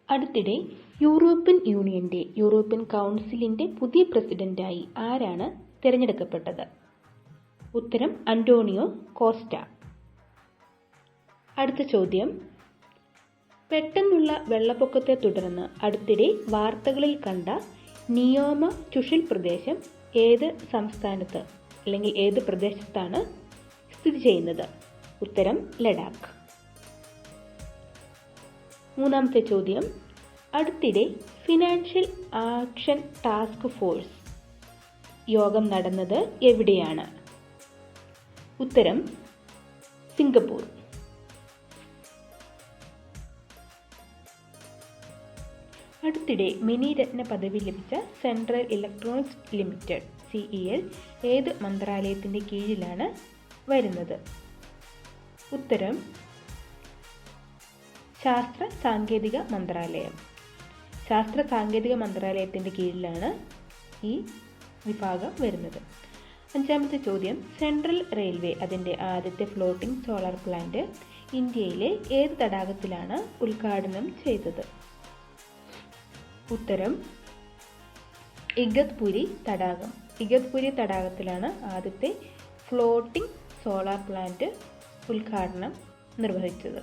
അടുത്തിടെ യൂറോപ്യൻ കൗൺസിലിൻ്റെ പുതിയ പ്രസിഡന്റായി ആരാണ് തിരഞ്ഞെടുക്കപ്പെട്ടത്? ഉത്തരം അന്റോണിയോ കോസ്റ്റ. അടുത്ത ചോദ്യം, പെട്ടെന്നുള്ള വെള്ളപ്പൊക്കത്തെ തുടർന്ന് അടുത്തിടെ വാർത്തകളിൽ കണ്ട നിയോമ ചുഷിൽ പ്രദേശം ഏത് സംസ്ഥാനത്ത് അല്ലെങ്കിൽ ഏത് പ്രദേശത്താണ് സ്ഥിതി ചെയ്യുന്നത്? ഉത്തരം ലഡാക്ക്. മൂന്നാമത്തെ ചോദ്യം, അടുത്തിടെ ഫിനാൻഷ്യൽ ആക്ഷൻ ടാസ്ക് ഫോഴ്സ് യോഗം നടന്നത് എവിടെയാണ്? ഉത്തരം സിംഗപ്പൂർ. അടുത്തിടെ മിനി രത്ന പദവി ലഭിച്ച സെൻട്രൽ ഇലക്ട്രോണിക്സ് ലിമിറ്റഡ് CEL ഏത് മന്ത്രാലയത്തിൻ്റെ കീഴിലാണ് വരുന്നത്? ഉത്തരം ശാസ്ത്ര സാങ്കേതിക മന്ത്രാലയം. ശാസ്ത്ര സാങ്കേതിക മന്ത്രാലയത്തിൻ്റെ കീഴിലാണ് ഈ വിഭാഗം വരുന്നത്. അഞ്ചാമത്തെ ചോദ്യം, സെൻട്രൽ റെയിൽവേ അതിൻ്റെ ആദ്യത്തെ ഫ്ലോട്ടിംഗ് സോളാർ പ്ലാന്റ് ഇന്ത്യയിലെ ഏത് തടാകത്തിലാണ് ഉദ്ഘാടനം ചെയ്തത്? ഉത്തരം ഇഗത്പുരി തടാകം. ഇഗത്പുരി തടാകത്തിലാണ് ആദ്യത്തെ ഫ്ലോട്ടിംഗ് സോളാർ പ്ലാന്റ് ഉദ്ഘാടനം നിർവഹിച്ചത്.